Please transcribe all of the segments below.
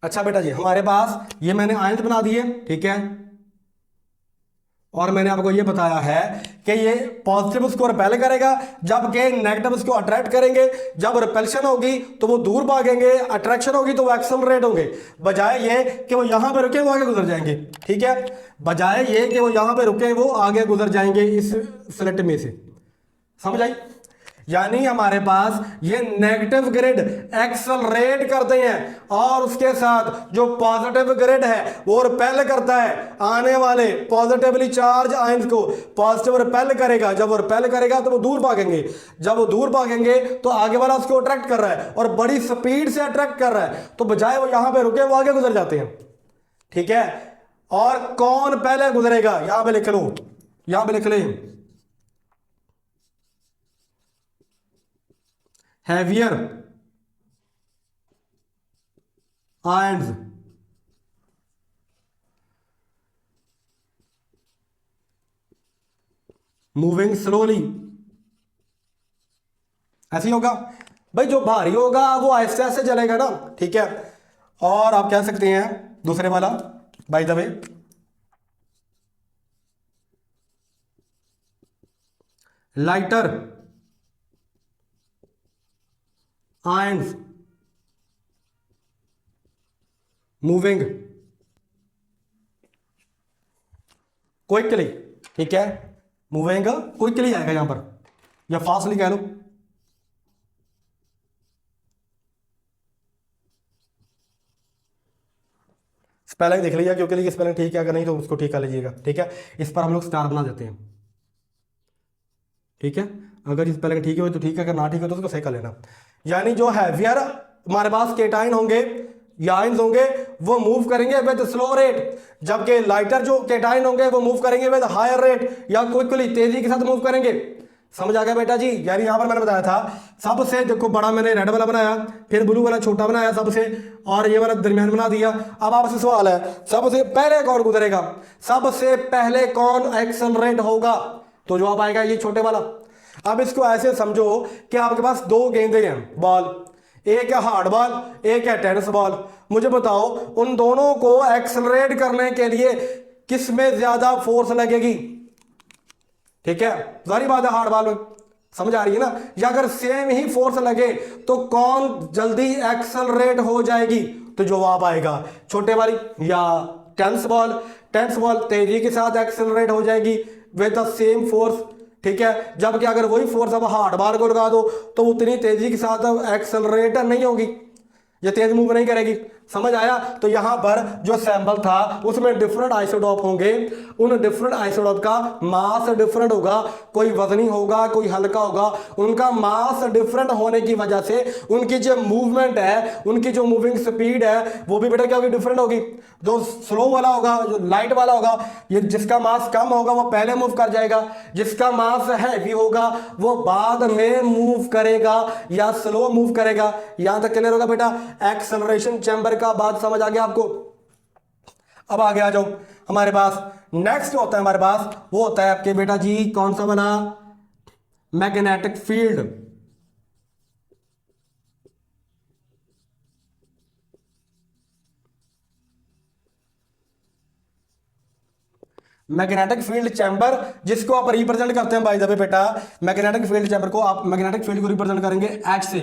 अच्छा बेटा जी, हमारे पास ये मैंने आयंस बना दिए, ठीक है, और मैंने आपको ये बताया है कि ये पॉजिटिव उसको रिपेल करेगा, जबकि नेगेटिव उसको अट्रैक्ट करेंगे। जब रिपल्शन होगी तो वो दूर भागेंगे, अट्रैक्शन होगी तो वो एक्सेलरेट होंगे। बजाय ये कि वो यहां पे रुके वो आगे गुजर जाएंगे, ठीक है, बजाय ये कि वो यहां पे रुके वो आगे गुजर जाएंगे इस स्लिट में से। समझ आई? यानी हमारे पास ये नेगेटिव ग्रिड एक्सेलरेट करते हैं और उसके साथ जो पॉजिटिव ग्रिड है वो रिपेल करता है आने वाले पॉजिटिवली चार्ज आयंस को। पॉजिटिव रिपेल करेगा, जब वो रिपेल करेगा तो वो दूर भागेंगे, जब वो दूर भागेंगे तो आगे वाला उसको अट्रैक्ट कर रहा है और बड़ी स्पीड से अट्रैक्ट कर रहा है, तो बजाय वो यहां पे रुके वो आगे गुजर जाते हैं, ठीक है। और कौन पहले गुजरेगा यहां पे लिख लो, यहां पे लिख ले, heavier ions moving slowly, ऐसे ही होगा भाई। जो भारी होगा वो आहिस्ते आहिस्ते चलेगा ना, ठीक है। और आप कह सकते हैं दूसरे वाला, bye the way, lighter ions moving quickly, ठीक है, मूविंग क्विकली आएगा यहां पर, या फास्टली कह लो। स्पेलिंग देख लीजिए क्योंकि लिए स्पेलिंग ठीक है, अगर नहीं तो उसको ठीक कर लीजिएगा, ठीक है। इस पर हम लोग स्टार बना देते हैं, ठीक है। अगर स्पेलिंग ठीक हो तो ठीक है, अगर ना ठीक हो तो उसको सही कर लेना। यानी जो हैवियर हमारे पास केटाइन होंगे या आयंस होंगे वो मूव करेंगे विद स्लो रेट, जबकि लाइटर जो केटाइन होंगे वो मूव करेंगे विद हायर रेट या क्विकली, तेजी के साथ मूव करेंगे। समझ आ गया बेटा जी? यानी यहां पर मैंने बताया था सबसे देखो बड़ा मैंने रेड वाला बनाया, फिर ब्लू वाला छोटा बनाया सबसे, और ये वाला दरमियान बना दिया। अब आपसे सवाल है सबसे पहले कौन गुजरेगा, सबसे पहले कौन एक्सेलरेट होगा? तो जवाब आएगा ये छोटे वाला। अब इसको ऐसे समझो कि आपके पास दो गेंदे हैं, बॉल, एक है हार्ड बॉल, एक है टेनिस बॉल। मुझे बताओ उन दोनों को एक्सेलरेट करने के लिए किस में ज्यादा फोर्स लगेगी? ठीक है, सारी बात है हार्ड बॉल में, समझ आ रही है ना? या अगर सेम ही फोर्स लगे तो कौन जल्दी एक्सेलरेट हो जाएगी? तो जवाब आएगा छोटे वाली या टेनिस बॉल। टेनिस बॉल तेजी के साथ एक्सेलरेट हो जाएगी विद द सेम फोर्स, ठीक है, जबकि अगर वही फोर्स अब हार्ड बॉल को लगा दो तो उतनी तेजी के साथ एक्सेलरेट नहीं होगी, ये तेज मूव नहीं करेगी। समझ आया? तो यहां पर जो सैंपल था उसमें डिफरेंट आइसोटोप होंगे, उन डिफरेंट आइसोटोप का मास डिफरेंट होगा, कोई वजनी होगा कोई हल्का होगा। उनका मास डिफरेंट होने की वजह से उनकी जो मूवमेंट है, उनकी जो मूविंग स्पीड है वो भी बेटा क्या होगी? डिफरेंट होगी। जो स्लो वाला होगा, जो लाइट वाला होगा, ये जिसका मास कम होगा वो पहले मूव कर जाएगा, जिसका मास हैवी होगा वो बाद में मूव करेगा या स्लो मूव करेगा। यहां तक क्लियर होगा बेटा? एक्सेलरेशन चैम्बर का बात समझ आ गया आपको? अब आगे आ जाओ, हमारे पास नेक्स्ट होता है, हमारे पास वो होता है आपके बेटा जी कौन सा वाला? Magnetic field. Magnetic field chamber जिसको आप रिप्रेजेंट करते हैं बाय द वे बेटा, मैग्नेटिक फील्ड चैम्बर को आप मैग्नेटिक फील्ड को रिप्रेजेंट करेंगे एच से,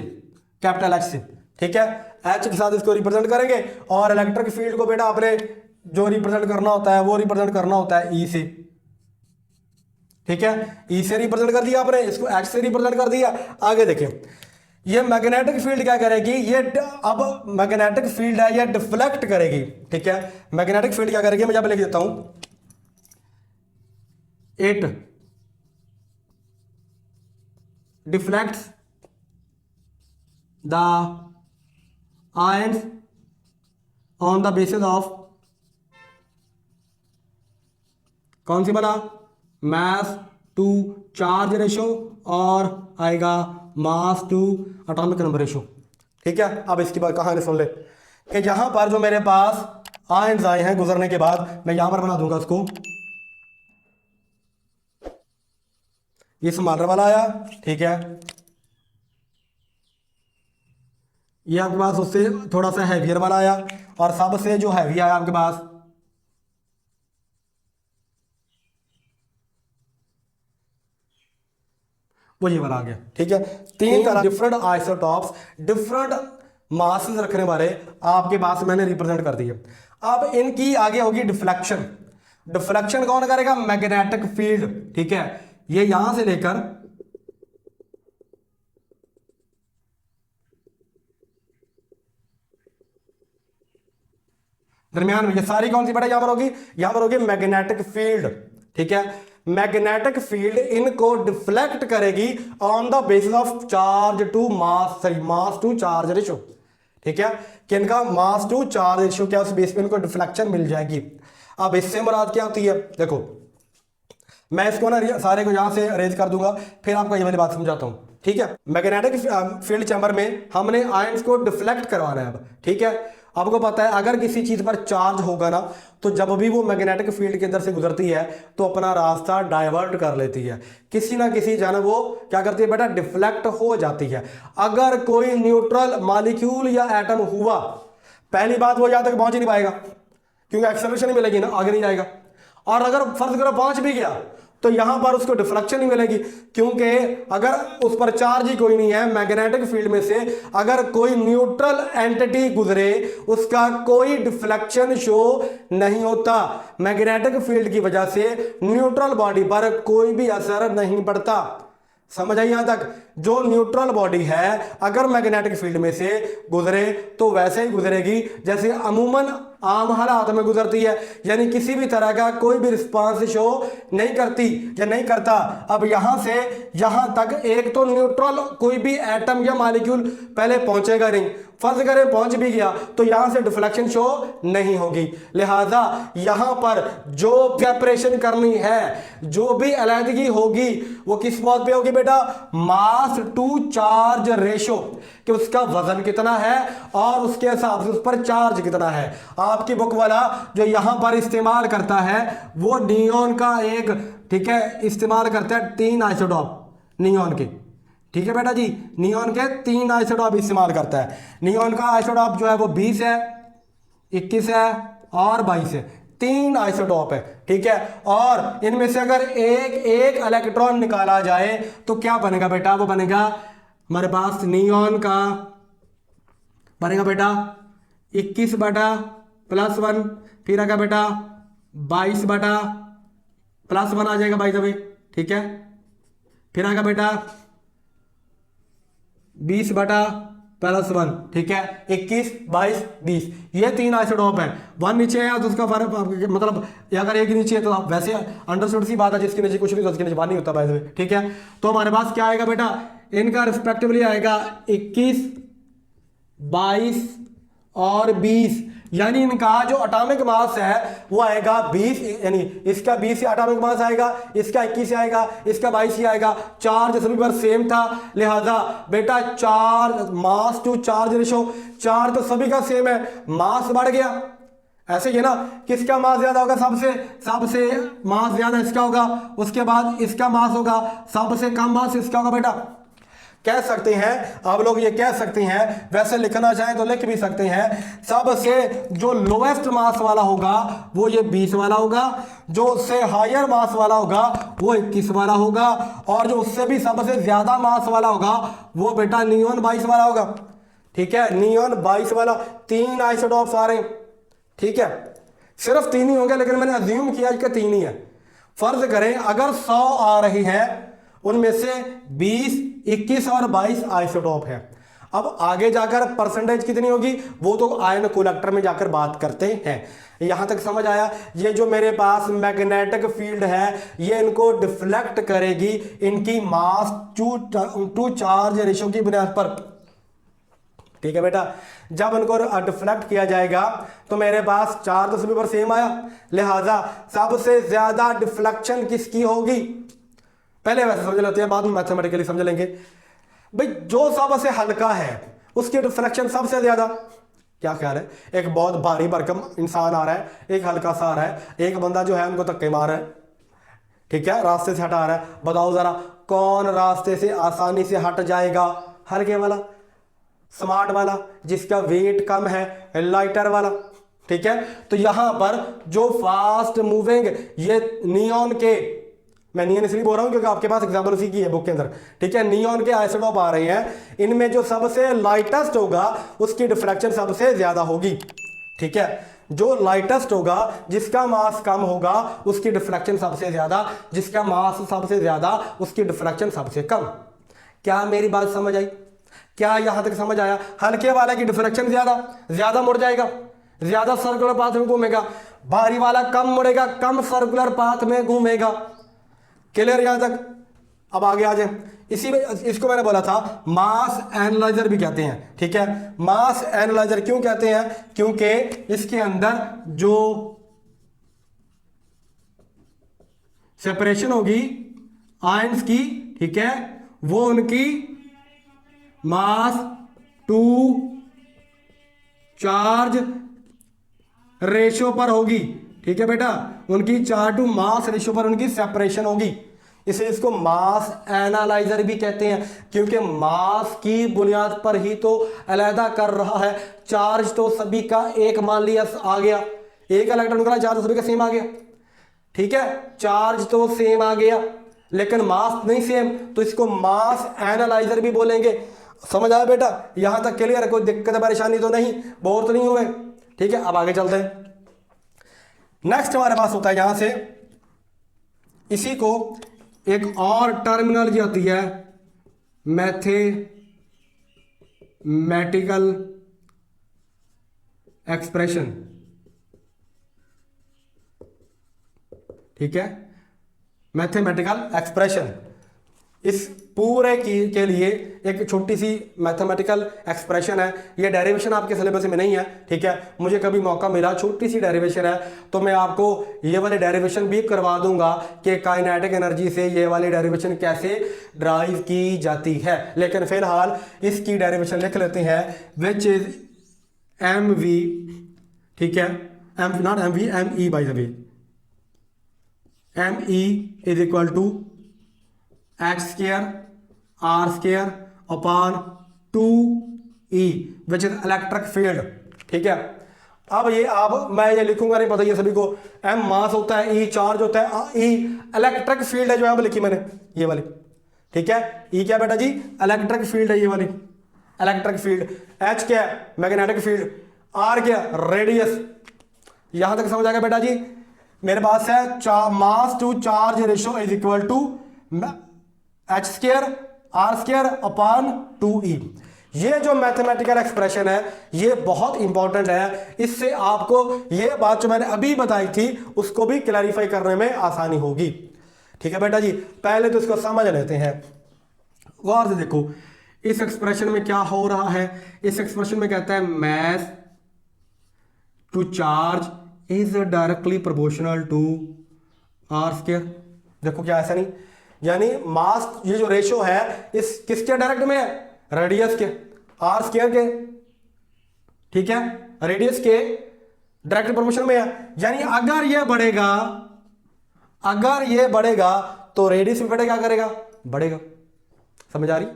कैपिटल एच से, ठीक है, एच के साथ इसको रिप्रेजेंट करेंगे। और इलेक्ट्रिक फील्ड को बेटा आपने जो रिप्रेजेंट करना होता है वो रिप्रेजेंट करना होता है ई से, ठीक है, ई से रिप्रेजेंट कर दिया आपने, इसको एच से रिप्रेजेंट कर दिया। आगे देखें, ये मैग्नेटिक फील्ड क्या करेगी? ये अब मैग्नेटिक फील्ड है ये डिफ्लेक्ट करेगी, ठीक है। मैग्नेटिक फील्ड क्या करेगी? मैं यहां पे लिख देता हूं, it deflects the ions on the basis of कौन सी बना? मास टू चार्ज रेशो और आएगा मास टू एटॉमिक नंबर रेशो, ठीक है। अब इसकी बात कहानी सुन ले कि जहां पर जो मेरे पास आयंस आए हैं गुजरने के बाद, मैं यहां पर बना दूंगा उसको, ये स्मॉलर वाला आया, ठीक है, ये आपके पास उससे थोड़ा सा हैवियर वाला आया, और सबसे जो हैवी आया आपके पास वो ये वाला आ गया। ठीक है, तीन तरह डिफरेंट आइसोटॉप्स डिफरेंट मासेस रखने वाले आपके पास मैंने रिप्रेजेंट कर दिए। अब इनकी आगे होगी डिफ्लेक्शन। डिफ्लेक्शन कौन करेगा? Magnetic field. ठीक है, ये यहां से लेकर दरमियान में, ये सारी कौन सी बेटा यहां पर होगी? यहां पर होगी मैग्नेटिक फील्ड। ठीक है, मैग्नेटिक फील्ड इनको डिफ्लेक्ट करेगी on the basis of charge to mass, sorry mass to charge ratio. ठीक है, कि इनका मास टू चार्ज रेशो क्या, उस बेस पे इनको डिफ्लेक्शन मिल जाएगी। अब इससे मुराद क्या होती है? देखो मैं इसको ना सारे को यहां से अरेंज कर दूंगा, फिर आपको ये वाली बात समझाता हूं। ठीक है, मैग्नेटिक फील्ड चैम्बर में हमने आयंस को डिफ्लेक्ट करवाना है अब। ठीक है, आपको पता है अगर किसी चीज पर चार्ज होगा ना, तो जब भी वो मैग्नेटिक फील्ड के अंदर से गुजरती है तो अपना रास्ता डाइवर्ट कर लेती है, किसी ना किसी जाने वो क्या करती है बेटा? डिफ्लेक्ट हो जाती है। अगर कोई न्यूट्रल मॉलिक्यूल या एटम हुआ, पहली बात वो यहां तक पहुंच ही नहीं पाएगा, क्योंकि एक्सेलरेशन नहीं मिलेगी ना, आगे नहीं जाएगा। और अगर फर्ज करो पहुंच भी गया तो यहां पर उसको डिफ्लेक्शन नहीं मिलेगी, क्योंकि अगर उस पर चार्ज ही कोई नहीं है, मैग्नेटिक फील्ड में से अगर कोई न्यूट्रल एंटिटी गुजरे उसका कोई डिफ्लेक्शन शो नहीं होता। मैग्नेटिक फील्ड की वजह से न्यूट्रल बॉडी पर कोई भी असर नहीं पड़ता। समझ आई यहां तक? जो न्यूट्रल बॉडी है अगर मैग्नेटिक फील्ड में से गुजरे तो वैसे ही गुजरेगी जैसे अमूमन आम हालात में गुजरती है, यानी किसी भी तरह का कोई भी रिस्पांस शो नहीं करती या नहीं करता। अब यहां से यहां तक एक तो न्यूट्रल कोई भी एटम या मॉलिक्यूल पहले पहुंचेगा नहीं, फर्ज करें पहुंच भी गया तो यहां से डिफ्लेक्शन शो नहीं होगी। लिहाजा यहां पर जो सेपरेशन करनी है, जो भी अलहदगी होगी, वो किस बात पे होगी बेटा? मास टू चार्ज रेशो, कि उसका वजन कितना है और उसके हिसाब से उस पर चार्ज कितना है। आपकी बुक वाला जो यहां पर इस्तेमाल करता है वो नियॉन का एक, ठीक है, इस्तेमाल करता है 3 आइसोटॉप नियॉन के। ठीक है बेटा जी, नियॉन के 3 आइसोटॉप इस्तेमाल करता है। नियॉन का आइसोटॉप जो है वो 20 है, 21 है और 22 है, 3 आइसोटॉप है। ठीक है, और इनमें से अगर एक एक इलेक्ट्रॉन निकाला जाए तो क्या बनेगा बेटा? वो बनेगा हमारे पास नियॉन का बनेगा बेटा 21/+1, फिर आएगा बेटा 22/+1 आ जाएगा बाई द वे। ठीक है, फिर आएगा बेटा 20/+1। ठीक है, 21, 22, 20, ये 3 आइसोटॉप है। 1 नीचे है तो उसका फर्क मतलब अगर एक नीचे है तो आप वैसे अंडरस्टूड सी बात है, जिसके नीचे कुछ नहीं तो उसके नीचे 1 नहीं होता बाय द वे। ठीक है, तो हमारे पास क्या आएगा बेटा? इनका रिस्पेक्टिवली आएगा 21, 22 और 20, यानी इनका जो एटॉमिक मास है वो आएगा 20, यानी इसका 20 से एटॉमिक मास आएगा, इसका 21 से आएगा, इसका 22 से आएगा। चार्ज सभी पर सेम था, लिहाजा बेटा charge mass to charge ratio, charge तो सभी का सेम है, मास बढ़ गया। ऐसे ही है ना, किसका मास ज्यादा होगा? सबसे सबसे मास ज्यादा इसका होगा, उसके बाद इसका मास होगा, सबसे कम मास इसका होगा। बेटा कह सकते हैं आप लोग, ये कह सकते हैं, वैसे लिखना चाहें तो लिख भी सकते हैं, सबसे जो लोएस्ट मास वाला होगा वो ये 20 वाला होगा, जो उससे हायर मास वाला होगा वो 21 वाला होगा, और जो उससे भी सबसे ज्यादा मास वाला होगा वो बेटा नियॉन 22 वाला होगा। ठीक है, नियॉन 22 वाला। 3 आइसोटॉप्स आ रहे हैं। ठीक है, सिर्फ 3 ही होंगे, लेकिन मैंने अज्यूम किया कि 3 ही है। फर्ज करें अगर 100 आ रही है, उनमें से 20, 21 और 22 आइसोटॉप है। अब आगे जाकर परसेंटेज कितनी होगी वो तो आयन कलेक्टर में जाकर बात करते हैं। यहां तक समझ आया? ये जो मेरे पास मैग्नेटिक फील्ड है ये इनको डिफ्लेक्ट करेगी इनकी मास टू चार्ज रेशो की बुनियाद पर। ठीक है बेटा, जब इनको डिफ्लेक्ट किया जाएगा तो मेरे पास चार्ज तो सभी पर सेम आया, लिहाजा सबसे ज्यादा डिफ्लेक्शन किसकी होगी? पहले वैसे समझ लेते हैं, बाद में मैथमेटिकली समझ लेंगे। भाई जो सबसे हल्का है उसकी डिफ्लेक्शन सबसे ज्यादा। क्या ख्याल है? एक बहुत भारी भरकम इंसान आ रहा है, एक हल्का सा आ रहा है, एक बंदा जो है उनको धक्के मार रहा है, ठीक है, रास्ते से हटा रहा है। बताओ जरा कौन रास्ते से आसानी से हट जाएगा? हल्के वाला। स्मार्ट वाला, जिसका वेट कम है लाइटर वाला। ठीक है, तो यहां पर जो फास्ट मूविंग ये नियॉन के, मैं नियॉन इसलिए बोल रहा हूं क्योंकि आपके पास एग्जांपल उसी की है बुक के अंदर। ठीक है, नियॉन के आइसोटोप आ रहे हैं, इनमें जो सबसे लाइटेस्ट होगा उसकी डिफ्रैक्शन सबसे ज्यादा होगी। ठीक है, जो लाइटेस्ट होगा जिसका मास कम होगा उसकी डिफ्रैक्शन सबसे ज्यादा, जिसका मास सबसे ज्यादा उसकी डिफ्रैक्शन सबसे कम। क्या मेरी बात समझ आई? क्या यहां तक समझ आया? हल्के वाले की डिफ्रैक्शन ज्यादा, ज्यादा मुड़ जाएगा, ज्यादा सर्कुलर पाथ में घूमेगा। भारी वाला कम मुड़ेगा, कम सर्कुलर पाथ में घूमेगा। क्लियर यहां तक? अब आगे आ जाए। इसी में इसको मैंने बोला था मास एनालाइजर भी कहते हैं। ठीक है, मास एनालाइजर क्यों कहते हैं? क्योंकि इसके अंदर जो सेपरेशन होगी आयंस की, ठीक है, वो उनकी मास टू चार्ज रेशियो पर होगी। ठीक है बेटा, उनकी चार्ज टू मास रेशियो पर उनकी सेपरेशन होगी, इसलिए इसको मास एनालाइजर भी कहते हैं, क्योंकि मास की बुनियाद पर ही तो अलहदा कर रहा है। चार्ज तो सभी का एक मान लिया आ गया, एक इलेक्ट्रॉन का चार्ज सभी का सेम आ गया। ठीक है, चार्ज तो सेम आ गया लेकिन मास नहीं सेम, तो इसको मास एनालाइजर भी बोलेंगे। समझ आया बेटा? यहां तक क्लियर है? कोई दिक्कत परेशानी तो नहीं, बोर तो नहीं हुए? ठीक है, अब आगे चलते हैं। नेक्स्ट हमारे पास होता है यहां से, इसी को एक और टर्मिनोलॉजी आती है मैथमेटिकल एक्सप्रेशन। ठीक है, मैथमेटिकल एक्सप्रेशन, इस पूरे के लिए एक छोटी सी मैथमेटिकल एक्सप्रेशन है। ये डेरिवेशन आपके सिलेबस में नहीं है। ठीक है, मुझे कभी मौका मिला, छोटी सी डेरिवेशन है, तो मैं आपको ये वाली डेरिवेशन भी करवा दूंगा कि काइनेटिक एनर्जी से ये वाली डेरिवेशन कैसे ड्राइव की जाती है। लेकिन फिलहाल इसकी डेरिवेशन लिख लेते हैं, विच इज एम वी। ठीक है, m not m v, m e by the way, m e is equal to x square are square upon 2E which is electric field. ठीक है, अब ये आप, मैं ये लिखूंगा नहीं, पता ये सभी को। एम मास होता है, ई चार्ज होता है, ई इलेक्ट्रिक फील्ड है जो यहां पर लिखी मैंने ये वाली। ठीक है, ई क्या बेटा जी? इलेक्ट्रिक फील्ड है ये वाली, इलेक्ट्रिक फील्ड। एच क्या है? Magnetic field. आर क्या? रेडियस। यहां तक समझ आएगा बेटा जी? मेरे पास है mass to charge ratio is equal to H square are square upon 2E। ये जो मैथमेटिकल एक्सप्रेशन है ये बहुत इंपॉर्टेंट है, इससे आपको ये बात जो मैंने अभी बताई थी उसको भी क्लैरिफाई करने में आसानी होगी। ठीक है बेटा जी, पहले तो इसको समझ लेते हैं। गौर से देखो इस एक्सप्रेशन में क्या हो रहा है। इस एक्सप्रेशन में कहता है mass to charge is directly proportional to r square. देखो क्या, ऐसा नहीं, यानी मास ये जो रेशियो है इस किसके डायरेक्ट में है? रेडियस के, आर स्क्वायर के। ठीक है, रेडियस के डायरेक्ट प्रोपोर्शन में है। यानी अगर ये बढ़ेगा, अगर ये बढ़ेगा तो रेडियस भी बढ़ेगा, करेगा, बढ़ेगा। समझ आ रही?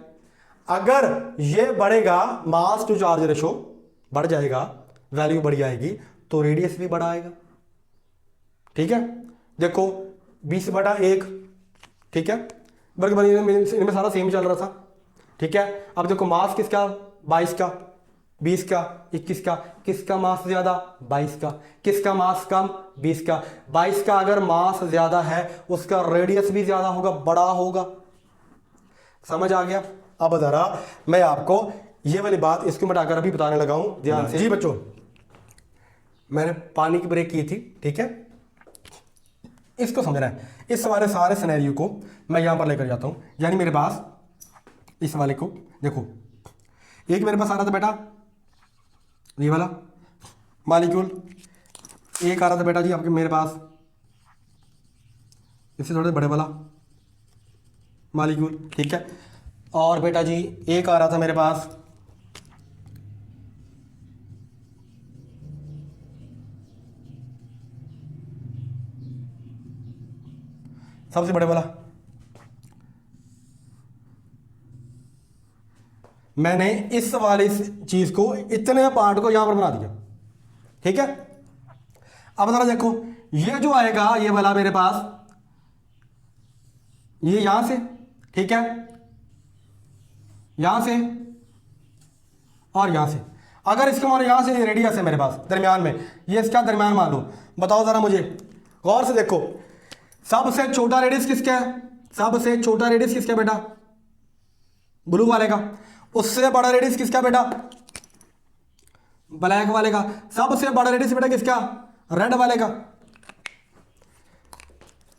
अगर ये बढ़ेगा, मास टू चार्ज रेशियो बढ़ जाएगा, वैल्यू बढ़ जाएगी, तो रेडियस भी बढ़ाएगा। ठीक है, देखो 20/1। ठीक है, बल्कि इनमें सारा सेम चल रहा था। ठीक है, अब देखो मास किसका? 22 का, 20 का, 21 का। किसका मास ज्यादा? 22 का। किसका मास कम? 20 का। 22 का अगर मास ज्यादा है उसका रेडियस भी ज्यादा होगा, बड़ा होगा। समझ आ गया? अब जरा मैं आपको ये वाली बात इसको मिटाकर अभी बताने लगा हूं, ध्यान से। जी बच्चों, मैंने पानी की ब्रेक की थी। ठीक है, इसको समझना है। इस हमारे सारे सिनेरियो को मैं यहां पर लेकर जाता हूं। यानी मेरे पास इस वाले को देखो, एक मेरे पास आ रहा था बेटा ये वाला मॉलिक्यूल, एक आ रहा था बेटा जी आपके मेरे पास इससे थोड़े बड़े वाला मॉलिक्यूल। ठीक है, और बेटा जी एक आ रहा था मेरे पास सबसे बड़े वाला। मैंने इस वाली चीज को, इतने पार्ट को यहां पर बना दिया, ठीक है। अब जरा देखो, ये जो आएगा ये वाला मेरे पास, ये यहां से, ठीक है, यहां से और यहां से। अगर इसको मानो यहां से रेडियस है मेरे पास दरमियान में, ये इसका दरमियान मान लो, बताओ जरा मुझे, गौर से देखो, सबसे छोटा रेडियस किसका है? सबसे छोटा रेडियस किसका बेटा? ब्लू वाले का। उससे बड़ा रेडियस किसका बेटा? ब्लैक वाले का। सबसे बड़ा रेडियस बेटा किसका? रेड वाले का।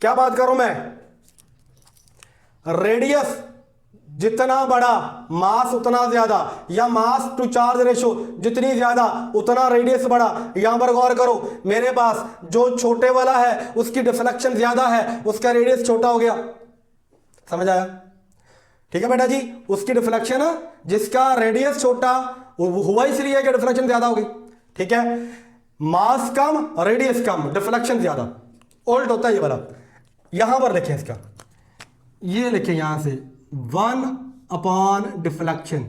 क्या बात करूं मैं? रेडियस जितना बड़ा मास उतना ज्यादा, या मास टू चार्ज रेशो जितनी ज्यादा उतना रेडियस बड़ा। यहां पर गौर करो, मेरे पास जो छोटे वाला है उसकी डिफ्लेक्शन ज्यादा है, उसका रेडियस छोटा हो गया। समझ आया? ठीक है बेटा जी, उसकी डिफ्लेक्शन, जिसका रेडियस छोटा हुआ इसलिए कि डिफ्लेक्शन ज्यादा हो गई। ठीक है, मास कम रेडियस कम डिफ्लेक्शन ज्यादा, उल्ट होता है ये वाला। यहां पर लिखें इसका, ये लिखें यहां से 1 upon deflection.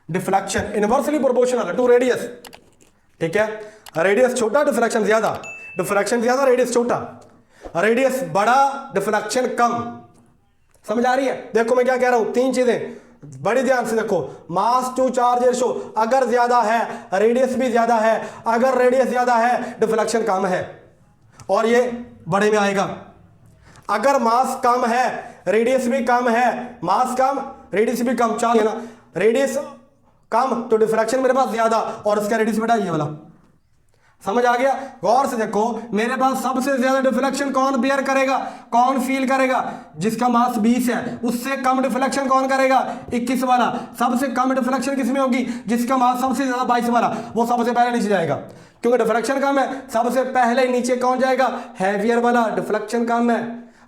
Deflection inversely proportional to radius. ठीक है, रेडियस छोटा डिफ्लेक्शन ज्यादा, डिफ्लेक्शन ज्यादा रेडियस छोटा, रेडियस बड़ा डिफ्लेक्शन कम। समझ आ रही है? देखो मैं क्या कह रहा हूं, तीन चीजें बड़ी ध्यान से देखो। मास टू चार्ज रेशो अगर ज्यादा है रेडियस भी ज्यादा है, अगर रेडियस ज्यादा है डिफ्लेक्शन कम है, और ये बड़े में आएगा। अगर मास कम है रेडियस भी कम है, मास कम रेडियस भी कम, चाल है ना, रेडियस कम तो डिफ्रैक्शन मेरे पास ज्यादा, और इसका रेडियस बेटा ये वाला। समझ आ गया? गौर से देखो, मेरे पास सबसे ज्यादा डिफ्लेक्शन कौन बेयर करेगा, कौन फील करेगा? जिसका मास 20 है। उससे कम डिफ्लेक्शन कौन करेगा? 21 वाला। सबसे कम डिफ्लेक्शन किसमें होगी? जिसका मास सबसे ज्यादा 22 वाला, वो सबसे पहले नीचे जाएगा, क्योंकि डिफ्लेक्शन कम है। सबसे पहले नीचे कौन जाएगा? हैवियर वाला। डिफ्लेक्शन कम है,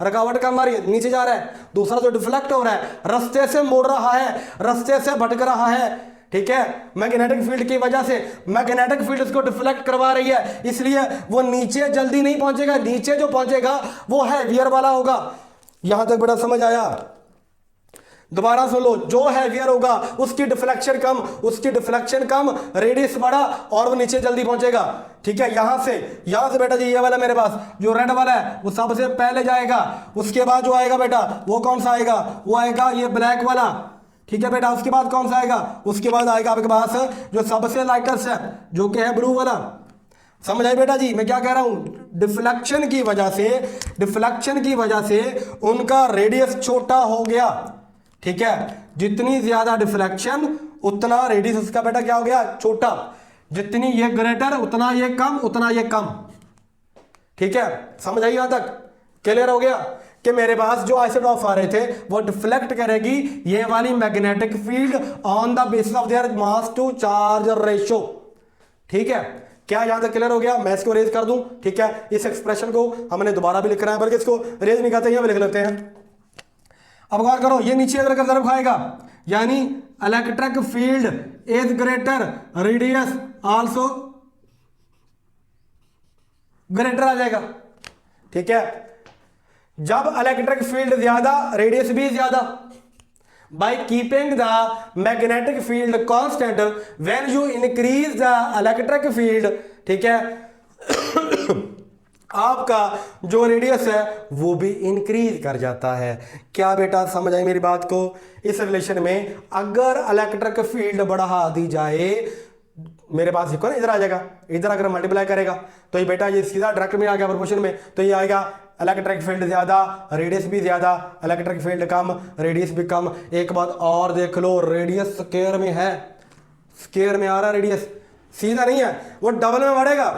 रुकावट कम आ रही है, नीचे जा रहा है। दूसरा जो डिफ्लेक्ट हो रहा है, रास्ते से मुड़ रहा है, रास्ते से भटक रहा है। ठीक है, मैग्नेटिक फील्ड की वजह से मैग्नेटिक फील्ड इसको डिफ्लेक्ट करवा रही है, इसलिए वो नीचे जल्दी नहीं पहुंचेगा। नीचे जो पहुंचेगा वो हैवियर वाला होगा। यहां तक बड़ा समझ आया? दोबारा सुन लो, जो हैवियर होगा उसकी डिफ्लेक्शन कम, उसकी डिफ्लेक्शन कम, रेडियस बड़ा, और वो नीचे जल्दी पहुंचेगा। ठीक है, यहां से बेटा जी ये वाला मेरे पास जो रेड वाला है वो सबसे पहले जाएगा। उसके बाद जो आएगा बेटा वो कौन सा आएगा? वो आएगा ये ब्लैक वाला। ठीक है बेटा, उसके बाद कौन सा आएगा? उसके बाद आएगा आपके पास जो सबसे लाइटेस्ट है, जो कि है ब्लू वाला। समझ आई बेटा जी मैं क्या कह रहा हूं? डिफ्लेक्शन की वजह से उनका रेडियस छोटा हो गया। ठीक है, जितनी ज्यादा डिफ्लेक्शन उतना रेडियस उसका बेटा क्या हो गया? छोटा। जितनी ये ग्रेटर उतना ये कम, उतना ये कम। ठीक है, समझ आई? यहां तक क्लियर हो गया कि मेरे पास जो आइसोटॉप आ रहे थे वो डिफ्लेक्ट करेगी ये वाली magnetic field on the basis of their mass to charge ratio. ठीक है, क्या यहां तक क्लियर हो गया? मैं इसको रेज कर दूं। ठीक है, इस एक्सप्रेशन को हमने दोबारा भी लिखना है, बल्कि इसको रेज नहीं करते, यहां लिख लेते हैं। अब गौर करो, ये नीचे अगर कर्सर खाएगा, यानी electric field is greater radius also greater आ जाएगा। ठीक है, जब इलेक्ट्रिक फील्ड ज्यादा रेडियस भी ज्यादा, by keeping the magnetic field constant when you increase the electric field. ठीक है, आपका जो रेडियस है वो भी इंक्रीज कर जाता है। क्या बेटा समझ आई मेरी बात को? इस रिलेशन में अगर इलेक्ट्रिक फील्ड बढ़ा दी जाए, मेरे पास देखो ना इधर आ जाएगा, इधर अगर मल्टीप्लाई करेगा तो ये बेटा ये सीधा डायरेक्ट में आ गया प्रोपोर्शन में, तो ये आएगा इलेक्ट्रिक फील्ड ज्यादा रेडियस भी ज्यादा, इलेक्ट्रिक फील्ड कम रेडियस भी कम। एक बात और देख लो, रेडियस स्क्वायर में है, स्क्वायर में आ रहा रेडियस, सीधा नहीं है, वो डबल में बढ़ेगा।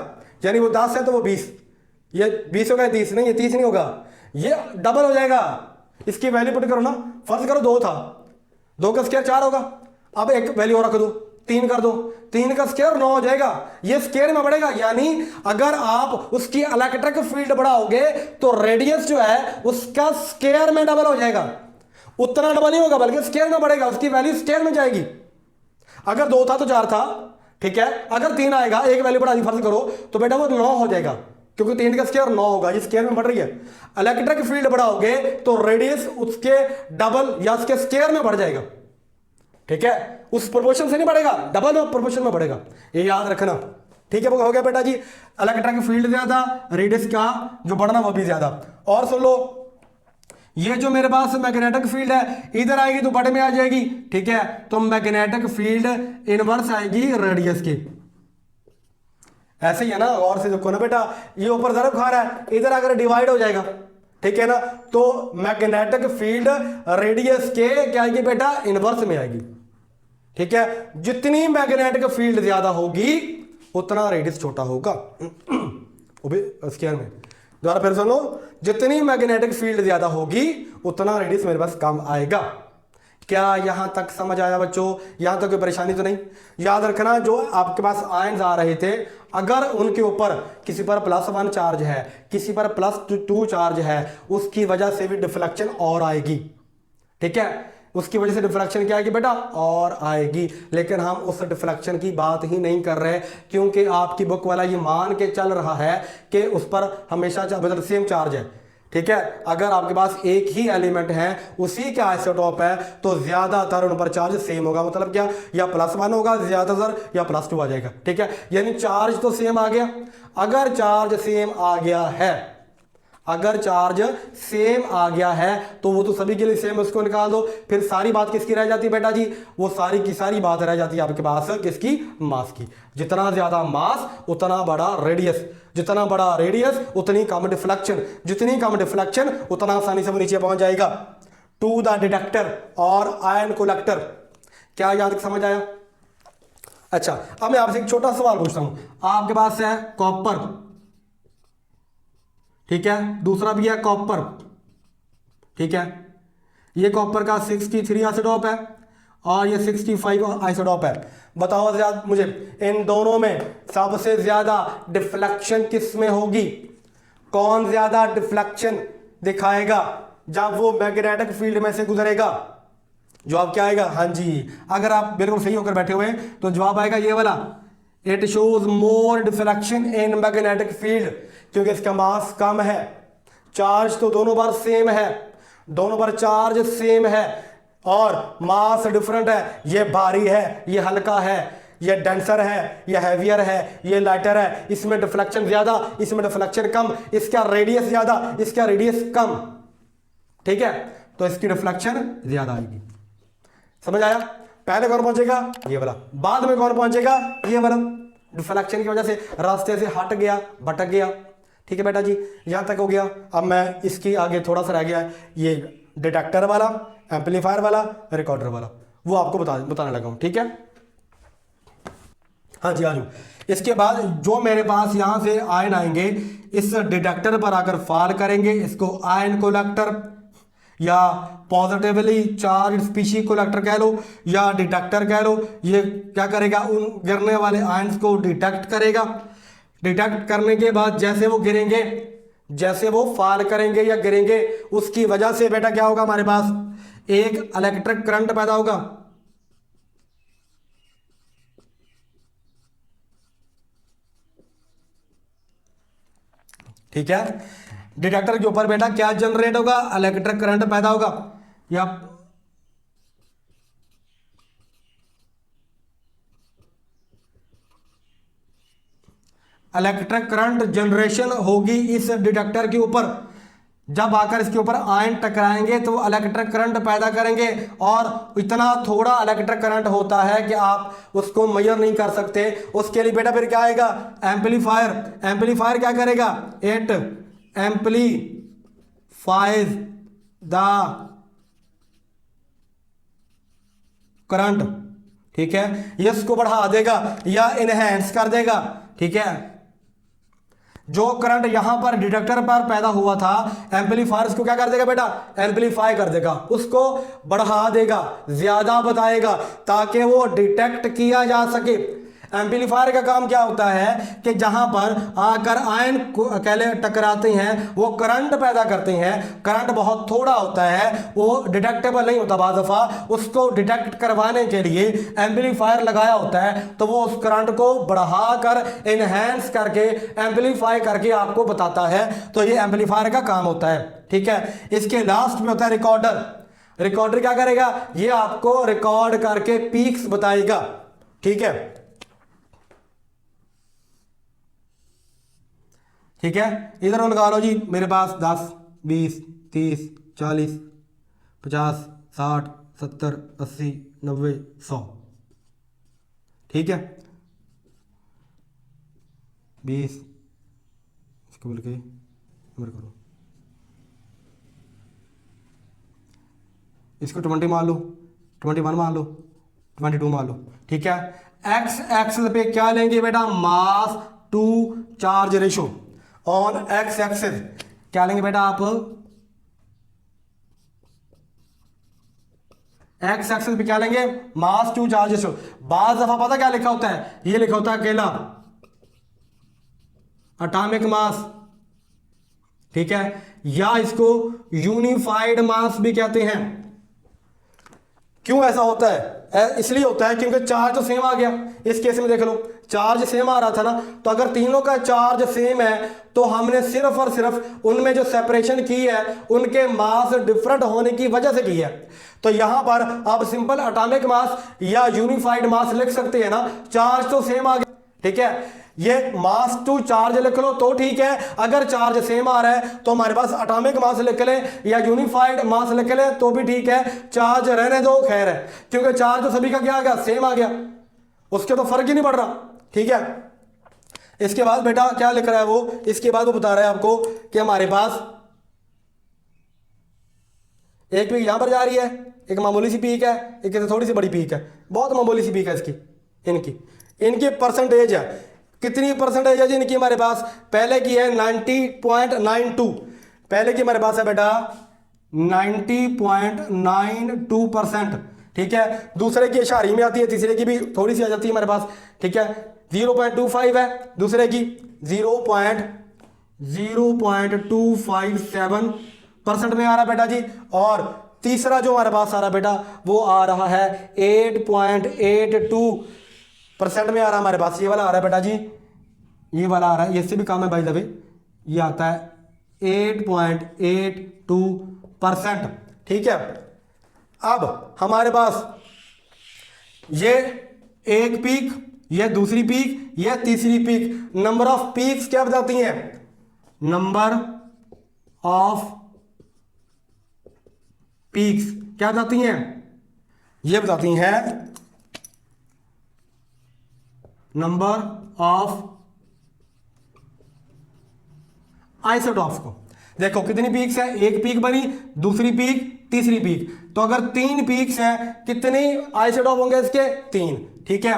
यानी वो 10 है तो वो 20, ये 20 होगा 30 नहीं, ये 30 नहीं होगा, ये डबल हो जाएगा। इसकी वैल्यू पुट करो ना, फर्ज करो 2 था, 2 का स्क्वायर 4 होगा। अब एक वैल्यू और रख दो, 3 कर दो, 3 का स्क्वायर 9 हो जाएगा, ये स्क्वायर में बढ़ेगा। यानी अगर आप उसकी इलेक्ट्रिक फील्ड बढ़ाओगे तो रेडियस जो है उसका स्क्वायर में डबल हो जाएगा। उतना डबल नहीं होगा बल्कि स्क्वायर में बढ़ेगा, उसकी वैल्यू स्क्वायर में जाएगी। अगर 2 था तो 4 था, ठीक है, अगर 3 आएगा, एक वैल्यू बढ़ा दी फर्ज करो, तो बेटा वो 9 हो जाएगा। क्योंकि 3 का स्क्वायर 9 होगा, ये स्क्वायर में बढ़ रही है। इलेक्ट्रिक फील्ड बढ़ाओगे तो रेडियस उसके डबल या उसके स्क्वायर में बढ़ जाएगा, ठीक है, उस प्रोपोर्शन से नहीं बढ़ेगा, डबल प्रोपोर्शन में बढ़ेगा, ये याद रखना, ठीक है। हो गया बेटा जी, इलेक्ट्रिक फील्ड ज्यादा, रेडियस का जो बढ़ना वो भी ज्यादा। और सुन लो, ये जो मेरे पास मैग्नेटिक फील्ड है इधर आएगी तो बड़े में आ जाएगी, ठीक है, तो मैग्नेटिक फील्ड इनवर्स आएगी रेडियस की, ऐसे ही है ना। और से देखो ना बेटा, ये ऊपर ज़रब खा रहा है, इधर अगर डिवाइड हो जाएगा, ठीक है ना, तो मैग्नेटिक फील्ड रेडियस के क्या आएगी बेटा, इनवर्स में आएगी, ठीक है। जितनी मैग्नेटिक फील्ड ज्यादा होगी उतना रेडियस छोटा होगा, वो भी स्क्वायर में। दोबारा फिर सुनो, जितनी मैग्नेटिक फील्ड ज्यादा होगी उतना रेडियस मेरे पास कम आएगा। क्या यहां तक समझ आया बच्चों? यहां तक कोई परेशानी तो नहीं? याद रखना, जो आपके पास आयन्स आ रहे थे, अगर उनके ऊपर किसी पर +1 चार्ज है, किसी पर +2 चार्ज है, उसकी वजह से भी डिफ्लेक्शन और आएगी, ठीक है, उसकी वजह से डिफ्लेक्शन क्या आएगी बेटा, और आएगी। लेकिन हम उस डिफ्लेक्शन की बात ही नहीं कर रहे, क्योंकि आपकी बुक वाला ये मान के चल रहा है कि उस पर हमेशा सेम चार्ज है, ठीक है। अगर आपके पास एक ही एलिमेंट है, उसी के आइसोटोप है, तो ज्यादातर उन पर चार्ज सेम होगा। मतलब क्या, या +1 होगा ज्यादातर, या +2 आ जाएगा, ठीक है। यानी चार्ज तो सेम आ गया। अगर चार्ज सेम आ गया है, अगर चार्ज सेम आ गया है तो वो तो सभी के लिए सेम, उसको निकाल दो, फिर सारी बात किसकी रह जाती है बेटा जी, वो सारी की सारी बात रह जाती है आपके पास किसकी, मास की। जितना ज्यादा मास उतना बड़ा रेडियस, जितना बड़ा रेडियस उतनी कम डिफ्लेक्शन, जितनी कम डिफ्लेक्शन उतना आसानी से वो नीचे पहुंच जाएगा। टू द डिटेक्टर और आयन कलेक्टर, क्या याद समझ आया? अच्छा, अब मैं आपसे एक छोटा सवाल पूछता हूं। आपके पास है कॉपर, ठीक है, दूसरा भी है कॉपर, ठीक है, ये कॉपर का 63 आइसोटोप है और ये 65 आइसोटोप है। बताओ ज्यादा मुझे, इन दोनों में सबसे ज्यादा डिफ्लेक्शन किस में होगी? कौन ज्यादा डिफ्लेक्शन दिखाएगा जब वो मैग्नेटिक फील्ड में से गुजरेगा? जवाब क्या आएगा? हाँ जी, अगर आप बिल्कुल सही होकर बैठे हुए हैं तो जवाब आएगा ये वाला, it shows more deflection in magnetic field, क्योंकि इसका मास कम है। चार्ज तो दोनों बार सेम है, दोनों बार चार्ज सेम है और मास डिफरेंट है। ये भारी है, ये हल्का है, ये डेंसर है, ये हैवियर है, ये लाइटर है। इसमें डिफ्लेक्शन ज्यादा, इसमें डिफ्लेक्शन कम, इसका रेडियस ज्यादा, इसका रेडियस कम, ठीक है, तो इसकी डिफ्लेक्शन ज्यादा आएगी। समझ आया? पहले कौन पहुंचेगा? ये वाला। बाद में कौन पहुंचेगा? ये वाला। डिफ्लेक्शन की वजह से रास्ते से हट गया, भटक गया, ठीक है बेटा जी, यहां तक हो गया। अब मैं इसकी आगे थोड़ा सा रह गया है, ये डिटेक्टर वाला, एम्पलीफायर वाला, रिकॉर्डर वाला, वो आपको बताने लगा हूं, ठीक है। हाँ जी, आ जाओ। इसके बाद जो मेरे पास यहां से आयन आएंगे, इस डिटेक्टर पर आकर फार करेंगे, इसको आयन कलेक्टर या पॉजिटिवली चार्ज स्पीशीज कलेक्टर कह लो या डिटेक्टर कह लो। ये क्या करेगा? उन गिरने वाले आयंस को डिटेक्ट करेगा। डिटेक्ट करने के बाद जैसे वो गिरेंगे, जैसे वो फार करेंगे या गिरेंगे, उसकी वजह से बेटा क्या होगा? हमारे पास एक इलेक्ट्रिक करंट पैदा होगा, ठीक है। डिटेक्टर के ऊपर बेटा क्या जनरेट होगा? इलेक्ट्रिक करंट पैदा होगा। या इलेक्ट्रिक करंट जनरेशन होगी इस डिटेक्टर के ऊपर। जब आकर इसके ऊपर आयन टकराएंगे तो इलेक्ट्रिक करंट पैदा करेंगे, और इतना थोड़ा इलेक्ट्रिक करंट होता है कि आप उसको मेजर नहीं कर सकते। उसके लिए बेटा फिर क्या आएगा? एम्पलीफायर। एम्पलीफायर क्या करेगा? इट एम्पलीफाइज द करंट, ठीक है, इसको बढ़ा देगा या इनहेंस कर देगा, ठीक है। जो करंट यहां पर डिटेक्टर पर पैदा हुआ था, एम्पलीफायर उसको क्या कर देगा बेटा? एम्पलीफाई कर देगा, उसको बढ़ा देगा, ज्यादा बताएगा, ताकि वो डिटेक्ट किया जा सके। एम्पलीफायर का काम क्या होता है कि जहां पर आकर आयन कहले टकराते हैं वो करंट पैदा करते हैं। करंट बहुत थोड़ा होता है, वो डिटेक्टेबल नहीं होता, बाज़ दफ़ा उसको डिटेक्ट करवाने के लिए एम्पलीफायर लगाया होता है, तो वो उस करंट को बढ़ा कर इनहेंस करके एम्पलीफाई करके आपको बताता है। तो ये एम्पलीफायर का काम होता है। ठीक है, इसके लास्ट में होता है रिकॉर्डर। रिकॉर्डर क्या करेगा, ये आपको रिकॉर्ड करके पीक्स बताएगा। ठीक है, ठीक है, इधर लगा लो जी, मेरे पास 10 20 30 40 50 60 70 80 90 100। ठीक है, 20 इसको बोल के नंबर करो, इसको 20 मान लो, 21 मान लो, 22 मान लो। ठीक है, एक्स एक्सिस पे क्या लेंगे बेटा, mass to charge ratio. On X axis क्या लेंगे बेटा आप, एक्स एक्सिस पे क्या लेंगे, मास टू चार्ज रेशो। बाज दफा पता क्या लिखा होता है, ये लिखा होता है अकेला एटॉमिक मास। ठीक है, या इसको यूनिफाइड मास भी कहते हैं। क्यों ऐसा होता है, इसलिए होता है क्योंकि चार्ज तो सेम आ गया। इस केस में देख लो, चार्ज सेम आ रहा था ना, तो अगर तीनों का चार्ज सेम है तो हमने सिर्फ और सिर्फ उनमें जो सेपरेशन की है उनके मास डिफरेंट होने की वजह से की है। तो यहां पर आप सिंपल एटॉमिक मास या यूनिफाइड मास लिख सकते हैं ना, चार्ज तो सेम आ गया। ठीक है, ये मास टू चार्ज लिख लो तो ठीक है, अगर चार्ज सेम आ रहा है तो हमारे पास एटॉमिक मास लिख लें या यूनिफाइड मास लिख लें तो भी ठीक है, चार्ज रहने दो खैर है, क्योंकि चार्ज तो सभी का क्या आ गया, सेम आ गया, उसके तो फर्क ही नहीं पड़ रहा। ठीक है, इसके बाद बेटा क्या लिख रहा है वो, इसके बाद वो बता रहा है आपको कि हमारे पास एक पीक यहां पर जा रही है, एक मामूली सी पीक है, एक थोड़ी सी बड़ी पीक है, बहुत मामूली सी पीक है इसकी, इनकी परसेंटेज है, कितनी परसेंटेज है जी इनकी हमारे पास, पहले की है 90.92, पहले की हमारे पास है बेटा 90.92%। ठीक है, दूसरे की इशारी में आती है, तीसरे की भी थोड़ी सी आ जाती है हमारे पास। ठीक है, 0.25 है, दूसरे की 0.0257% में आ रहा बेटा जी, और तीसरा जो हमारे पास आ रहा बेटा वो आ रहा है 8.82% में आ रहा हमारे पास, ये वाला आ रहा है बेटा जी, ये वाला आ रहा है, इससे भी कम है भाई दबे, ये आता है 8.82%। ठीक है, अब हमारे पास ये एक पीक, ये दूसरी पीक, ये तीसरी पीक, नंबर ऑफ पीक्स क्या बताती हैं, नंबर ऑफ पीक्स क्या बताती हैं, ये बताती हैं नंबर ऑफ आइसोटॉप्स को। देखो कितनी पीक्स है, एक पीक बनी, दूसरी पीक, तीसरी पीक, तो अगर 3 पीक्स हैं कितने आइसोटॉप होंगे इसके, 3। ठीक है,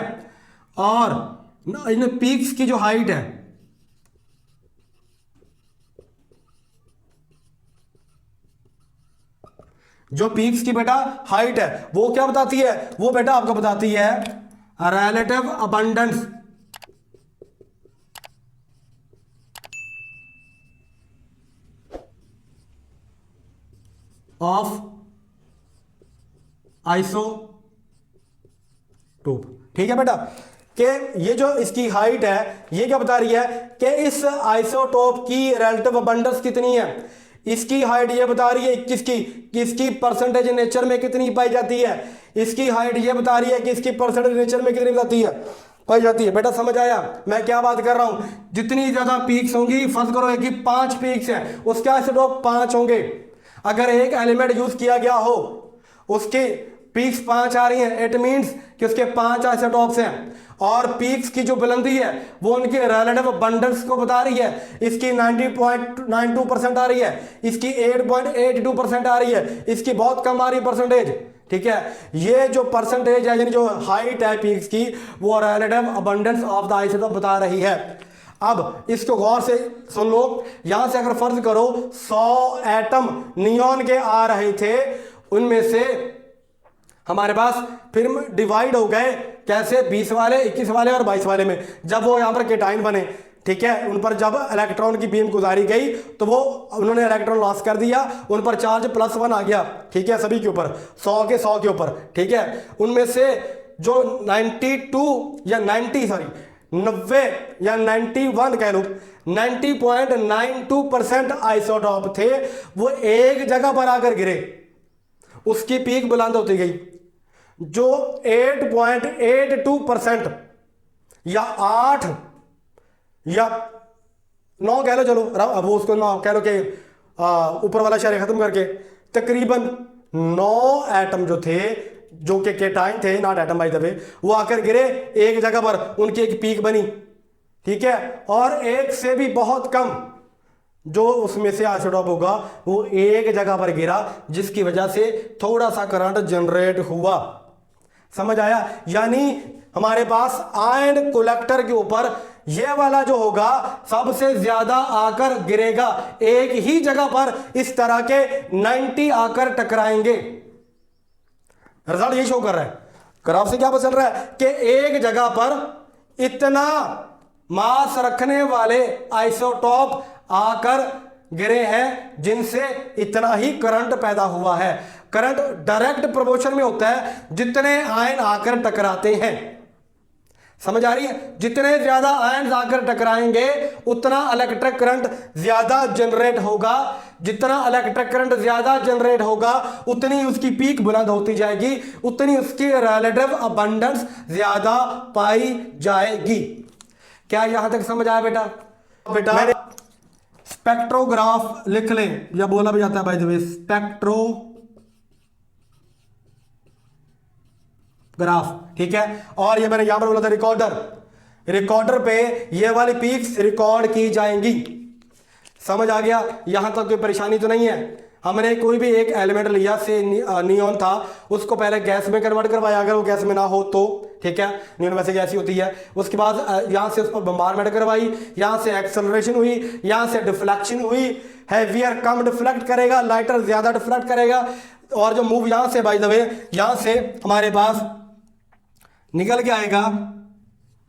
और इन पीक्स की जो हाइट है, जो पीक्स की बेटा हाइट है वो क्या बताती है, वो बेटा आपको बताती है रिलेटिव अबंडेंस ऑफ आइसोटोप। ठीक है बेटा, कि ये जो इसकी हाइट है ये क्या बता रही है कि इस आइसोटोप की रिलेटिव अबंडेंस कितनी है। इसकी हाइट ये बता रही है कि इसकी परसेंटेज नेचर में कितनी पाई जाती है, इसकी हाइट ये बता रही है कि इसकी परसेंटेज नेचर में कितनी पाई जाती है। बेटा समझ आया मैं क्या बात कर रहा हूं, जितनी ज्यादा पीक्स होंगी, फर्ज करो कि 5 पीक्स हैं, उसके आइसोटोप 5 होंगे। अगर एक एलिमेंट यूज किया गया हो, उसके पीक्स 5 आ रही हैं, इट मींस कि उसके 5 आइसोटॉप्स हैं, और पीक्स की जो बुलंदी है वो उनके रिलेटिव अबंडेंस को बता रही है। इसकी 90.92% आ रही है, इसकी 8.82% आ रही है, इसकी बहुत कम आ रही है परसेंटेज। ठीक है, ये जो परसेंटेज है यानी जो हाइट है पीक्स की, वो relative abundance of the isotope बता रही है। अब इसको गौर से सुन लो, यहां से अगर फर्ज करो 100 एटम नियॉन के आ रहे थे, उनमें से हमारे पास फिर डिवाइड हो गए कैसे, 20 वाले, 21 वाले और 22 वाले में। जब वो यहाँ पर केटाइन बने, ठीक है, उन पर जब इलेक्ट्रॉन की बीम गुजारी गई तो वो उन्होंने इलेक्ट्रॉन लॉस कर दिया, उन पर चार्ज +1 आ गया, ठीक है, सभी के ऊपर 100 के ऊपर, ठीक है। उनमें से जो 90 या 91 कह लो, 90.92% आइसोटॉप थे, वो एक जगह पर आकर गिरे, उसकी पीक बुलंद होती गई। जो 8.82% या 8 या 9 कह लो, चलो अब उसको 9 कह लो कि ऊपर वाला शरीर खत्म करके तकरीबन 9 एटम जो थे, जो कि केटाइन थे, नॉट एटम बाय द वे, वो आकर गिरे एक जगह पर, उनकी एक पीक बनी, ठीक है। और एक से भी बहुत कम जो उसमें से आइसोटॉप होगा वो एक जगह पर गिरा, जिसकी वजह से थोड़ा सा करंट जनरेट हुआ। समझ आया? यानी हमारे पास आयन कलेक्टर के ऊपर ये वाला जो होगा सबसे ज्यादा आकर गिरेगा, एक ही जगह पर इस तरह के 90 आकर टकराएंगे। रिजल्ट ये शो कर रहा है, ग्राफ से क्या पता चल रहा है कि एक जगह पर इतना मास रखने वाले आइसोटॉप आकर गिरे हैं जिनसे इतना ही करंट पैदा हुआ है। करंट डायरेक्ट प्रोपोर्शन में होता है जितने आयन आकर टकराते हैं। समझ आ रही है? जितने ज्यादा आयन आकर टकराएंगे उतना इलेक्ट्रिक करंट ज्यादा जनरेट होगा, जितना इलेक्ट्रिक करंट ज्यादा जनरेट होगा उतनी उसकी पीक बुलंद होती जाएगी, उतनी उसकी रिलेटिव अबंडेंस ज्यादा पाई जाएगी। क्या यहां तक समझ आया बेटा? बेटा स्पेक्ट्रोग्राफ लिख लें, या बोला भी जाता है बाय द वे स्पेक्ट्रोग्राफ, ठीक है। और ये मैंने यहां पर बोला था रिकॉर्डर पे ये वाली पीक्स रिकॉर्ड की जाएंगी। समझ आ गया? यहां तक कोई परेशानी तो नहीं है। हमने कोई भी एक एलिमेंट लिया, से नियॉन था, उसको पहले गैस में कन्वर्ट करवाया, अगर वो गैस में ना हो तो, ठीक है, नियॉन वैसे गैस ही होती है। उसके बाद यहां से उस पर बम्बारमेंट करवाई, यहां से एक्सेलरेशन हुई, यहां से डिफ्लेक्शन हुई। हैवियर कम डिफ्लेक्ट करेगा, लाइटर ज्यादा डिफ्लेक्ट करेगा। और जो मूव यहां से बाय द वे यहां से हमारे पास निकल के आएगा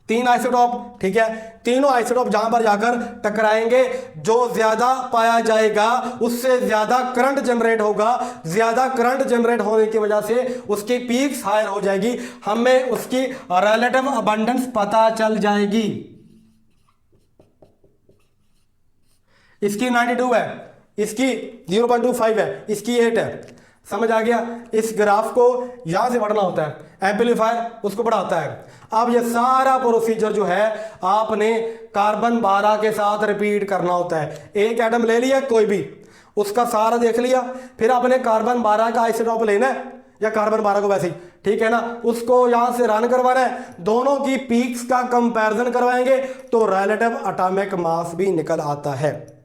3 आइसोटॉप, ठीक है। तीनों आइसोटॉप जहां पर जाकर टकराएंगे, जो ज्यादा पाया जाएगा उससे ज्यादा करंट जनरेट होगा। ज्यादा करंट जनरेट होने की वजह से उसकी पीक्स हायर हो जाएगी, हमें उसकी रिलेटिव अबंडेंस पता चल जाएगी। इसकी 92 है, इसकी 0.25 है, इसकी 8 है। समझ आ गया? इस ग्राफ को यहां से बढ़ना होता है, एम्पलीफायर उसको बढ़ाता है। अब ये सारा प्रोसीजर जो है आपने कार्बन 12 के साथ रिपीट करना होता है। एक एटम ले लिया कोई भी, उसका सारा देख लिया, फिर आपने कार्बन 12 का आइसोटॉप लेना है, या कार्बन 12 को वैसे ही, ठीक है ना, उसको यहां से रन करवाना है, दोनों की पीक्स का कंपैरिजन करवाएंगे तो रिलेटिव एटॉमिक मास भी निकल आता है।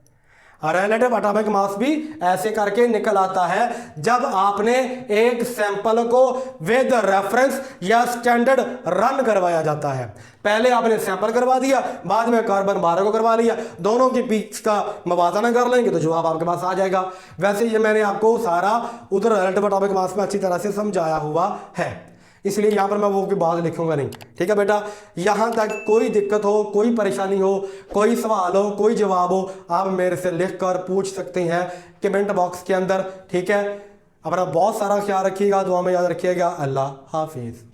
रिलेटिव एटॉमिक मास भी ऐसे करके निकल आता है जब आपने एक सैंपल को विद रेफरेंस या स्टैंडर्ड रन करवाया जाता है। पहले आपने सैंपल करवा दिया, बाद में कार्बन 12 को करवा लिया, दोनों की पीक्स का मवाजना कर लेंगे तो जवाब आपके पास आ जाएगा। वैसे ये मैंने आपको सारा उधर रिलेटिव एटॉमिक मास में अच्छी तरह से समझाया हुआ है, इसलिए यहां पर मैं वो की बात लिखूंगा नहीं, ठीक है बेटा। यहां तक कोई दिक्कत हो, कोई परेशानी हो, कोई सवाल हो, कोई जवाब हो, आप मेरे से लिखकर पूछ सकते हैं कमेंट बॉक्स के अंदर, ठीक है। अपना बहुत सारा ख्याल रखिएगा, दुआ में याद रखिएगा। अल्लाह हाफिज।